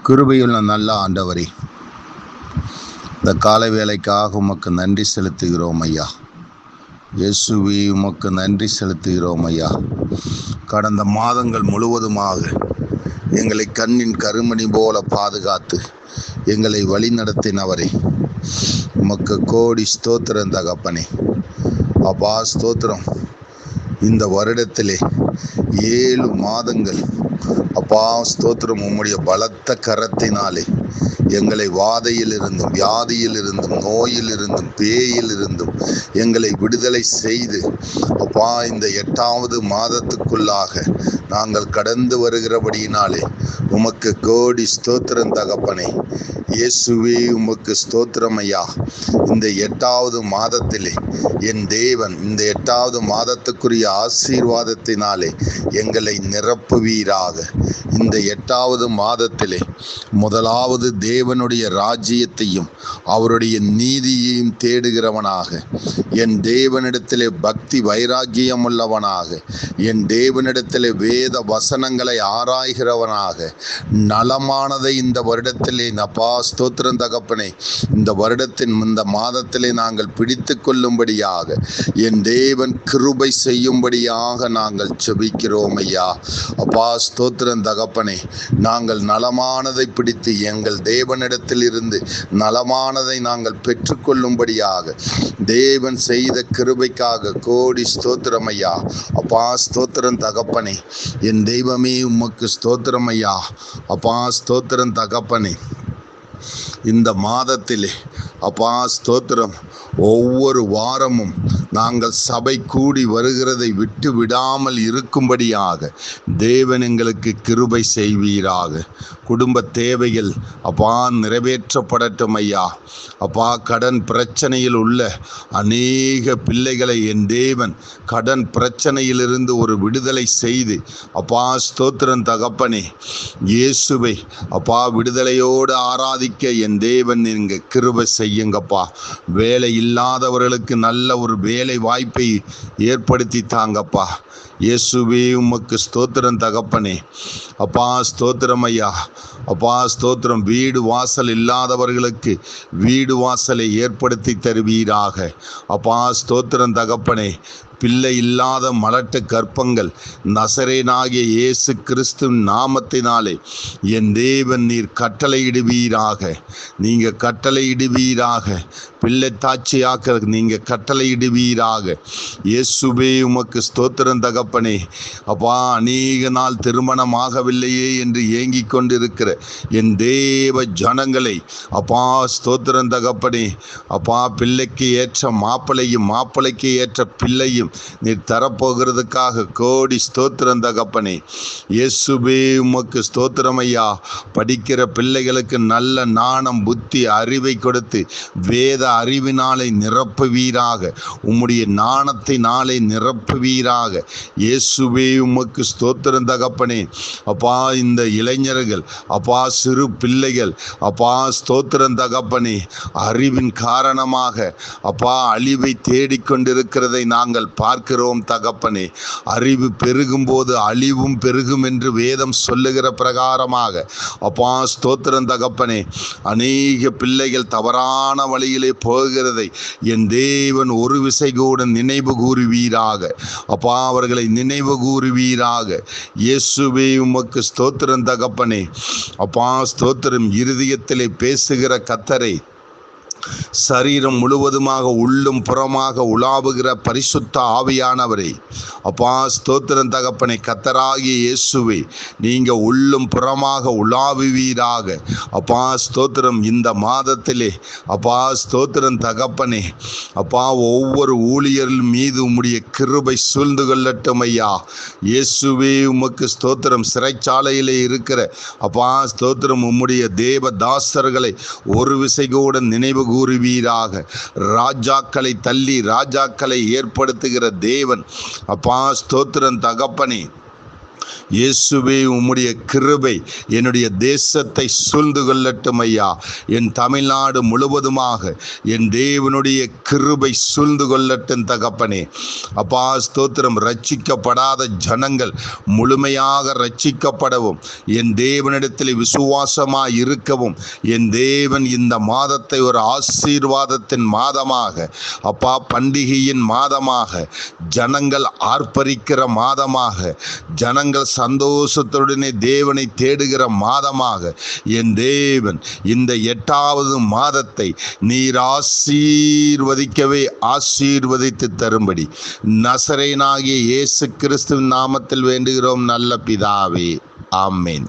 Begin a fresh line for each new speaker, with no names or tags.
கிருபையுள்ள நல்ல ஆண்டவரே, இந்த காலை வேளைக்காக உமக்கு நன்றி செலுத்துகிறோம் ஐயா. இயேசுவே, உமக்கு நன்றி செலுத்துகிறோம் ஐயா. கடந்த மாதங்கள் முழுவதுமாக எங்களை கண்ணின் கருமணி போல பாதுகாத்து எங்களை வழி நடத்தினவரே, உமக்கு கோடி ஸ்தோத்திரம் தகப்பனே. அப்பா ஸ்தோத்திரம். இந்த வருடத்திலே 7 மாதங்கள் அப்பா ஸ்தோத்திரம், உம்முடைய பலத்த கரத்தினாலே எங்களை வாதையிலிருந்தும் வியாதியிலிருந்தும் நோயிலிருந்தும் பேயிலிருந்தும் எங்களை விடுதலை செய்து அப்பா இந்த 8வது மாதத்துக்குள்ளாக நாங்கள் கடந்து வருகிறபடியினாலே உமக்கு கோடி ஸ்தோத்திரம் தகப்பனே. இயேசுவே, உமக்கு ஸ்தோத்திரம் ஐயா. இந்த 8வது மாதத்திலே என் தேவன் இந்த 8வது மாதத்துக்குரிய ஆசீர்வாதத்தினாலே எங்களை நிரப்புவீராக. இந்த 8வது மாதத்திலே முதலாவது தேவனுடைய ராஜ்யத்தையும் அவருடைய நீதியையும் தேடுகிறவனாக, என் தேவனிடத்திலே பக்தி வைராக்கியம் உள்ளவனாக, என் தேவனிடத்திலே வேத வசனங்களை ஆராய்கிறவனாக, நலமானதை இந்த வருடத்திலே அப்பா ஸ்தோத்திரம் தகப்பனே, இந்த வருடத்தின் இந்த மாதத்திலே நாங்கள் பிடித்து கொள்ளும்படியாக என் தேவன் கிருபை செய்யும்படியாக நாங்கள் செபிக்கிறோம் ஐயா. அப்பா ஸ்தோத்திரம் தகப்பனே, நாங்கள் நலமானதை பிடித்து எங்கள் தேவனிடத்தில் இருந்து நலமானதை நாங்கள் பெற்றுக்கொள்ளும்படியாக தேவன் செய்த கிருபைக்காக கோடி ஸ்தோத்திரம் ஐயா. அப்பா ஸ்தோத்திரம் தகப்பனே, என் தெய்வமே உமக்கு ஸ்தோத்திரம் ஐயா. அப்பா ஸ்தோத்திரம் தகப்பனே, இந்த மாதத்திலே அப்பா ஸ்தோத்திரம், ஒவ்வொரு வாரமும் நாங்கள் சபை கூடி வருகிறதை விட்டு விடாமல் இருக்கும்படியாக தேவன் எங்களுக்கு கிருபை செய்வீராக. குடும்ப தேவைகள் அப்பா நிறைவேற்றப்படட்டும் ஐயா. அப்பா கடன் பிரச்சனையில் உள்ள அநேக பிள்ளைகளை என் தேவன் கடன் பிரச்சனையிலிருந்து ஒரு விடுதலை செய்து அப்பா ஸ்தோத்திரம் தகப்பனே, இயேசுவை அப்பா விடுதலையோடு ஆராதிக்க என் தேவன் நீங்க கிருபை செய்யுங்கப்பா. வேலை இல்லாதவர்களுக்கு நல்ல ஒரு வேலை வாய்ப்பை ஏற்படுத்தி தாங்கப்பா. இயேசுவே, உமக்கு ஸ்தோத்திரம் தகப்பனே. அப்பா ஸ்தோத்திரம் ஐயா. அப்பா ஸ்தோத்திரம். வீடு வாசல் இல்லாதவர்களுக்கு வீடு வாசலை ஏற்படுத்தி தருவீராக. அப்பா ஸ்தோத்திரம் தகப்பனே. பிள்ளை இல்லாத மலட்டு கற்பங்கள் நசரேனாகிய இயேசு கிறிஸ்துவின் நாமத்தினாலே என் தேவன் நீர் கட்டளையிடுவீராக. நீங்க கட்டளையிடுவீராக. பிள்ளை தாட்சியாக்க நீங்க கட்டளையிடுவீராக. இயேசுவே, உமக்கு ஸ்தோத்திரம் தகப்பனே. அப்பா அநேக நாள் திருமணமாகவில்லையே என்று ஏங்கிக் கொண்டிருக்கிற என் தேவ ஜனங்களை அப்பா ஸ்தோத்திரம் தகப்பனே. அப்பா பிள்ளைக்கு ஏற்ற மாப்பிள்ளையும் மாப்பிள்ளைக்கு ஏற்ற பிள்ளையும் நீர் தரப்போகிறதுக்காக கோடி ஸ்தோத்திரம் தகப்பனே. இயேசுவே, உமக்கு ஸ்தோத்திரம் ஐயா. படிக்கிற பிள்ளைகளுக்கு நல்ல ஞானம் புத்தி அறிவை கொடுத்து வேத அறிவினாலே நிரப்புவீராக. உம்முடைய ஞானத்தினாலே நிரப்புவீராக. இயேசுவே, உமக்கு ஸ்தோத்திரம் தகப்பனே. அப்பா இந்த இளைஞர்கள் அப்பா சிறு பிள்ளைகள் அப்பா ஸ்தோத்திரம் தகப்பனே, அறிவின் காரணமாக அப்பா அழிவை தேடிக்கொண்டிருக்கிறதை நாங்கள் பார்க்கிறோம் தகப்பனே. அறிவு பெருகும் போது அழிவும் பெருகும் என்று வேதம் சொல்லுகிற பிரகாரமாக அப்பா ஸ்தோத்திரம் தகப்பனே, அநேக பிள்ளைகள் தவறான வழியிலே போகிறதை என் தேவன் ஒரு விசை கூட நினைவு கூறுவீராக. அப்பா அவர்களை நினைவு கூறுவீராக. இயேசுவே, உமக்கு ஸ்தோத்திரம் தகப்பனே. அப்பா ஸ்தோத்திரம். இருதயத்திலே பேசுகிற கர்த்தரை, சரீரம் முழுவதுமாக உள்ளும் புறமாக உலாவுகிற பரிசுத்த ஆவியானவரே, அப்பா ஸ்தோத்திரம் தகப்பனே. கர்த்தராகிய இயேசுவே, நீங்க உள்ளும் புறமாக உலாவுவீராக. அப்பா ஸ்தோத்திரம். இந்த மாதத்திலே அப்பா ஸ்தோத்திரம் தகப்பனே. அப்பா ஒவ்வொரு ஊழியர் மீது உம்முடைய கிருபை சூழ்ந்து கொள்ளட்டும் ஐயா. இயேசுவே, உமக்கு ஸ்தோத்திரம். சிறைச்சாலையிலே இருக்கிற அப்பா ஸ்தோத்திரம் உம்முடைய தேவ தாசர்களை ஒரு விசை கூட நினைவு கூறுவீராக. ராஜாக்களை தள்ளி ராஜாக்களை ஏற்படுத்துகிற தேவன் அப்பா ஸ்தோத்திரம் தகப்பனே. இயேசுவே உம்முடைய கிருபை என்னுடைய தேசத்தை சூழ்ந்து கொள்ளட்டும் ஐயா. என் தமிழ்நாடு முழுவதுமாக என் தேவனுடைய கிருபை சூழ்ந்து கொள்ளட்டும் தகப்பனே. அப்பா ஸ்தோத்திரம். ரட்சிக்கப்படாத ஜனங்கள் முழுமையாக ரட்சிக்கப்படவும், என் தேவனிடத்தில் விசுவாசமாய் இருக்கவும், என் தேவன் இந்த மாதத்தை ஒரு ஆசீர்வாதத்தின் மாதமாக, அப்பா பண்டிகையின் மாதமாக, ஜனங்கள் ஆர்ப்பரிக்கிற மாதமாக, ஜனங்கள் சந்தோஷத்துடனே தேவனை தேடுகிற மாதமாக, என் தேவன் இந்த 8வது மாதத்தை நீர் ஆசீர்வதிக்கவே ஆசீர்வதித்து தரும்படி நசரேயனாகிய இயேசு கிறிஸ்துவின் நாமத்தில் வேண்டுகிறோம் நல்ல பிதாவே. ஆமென்.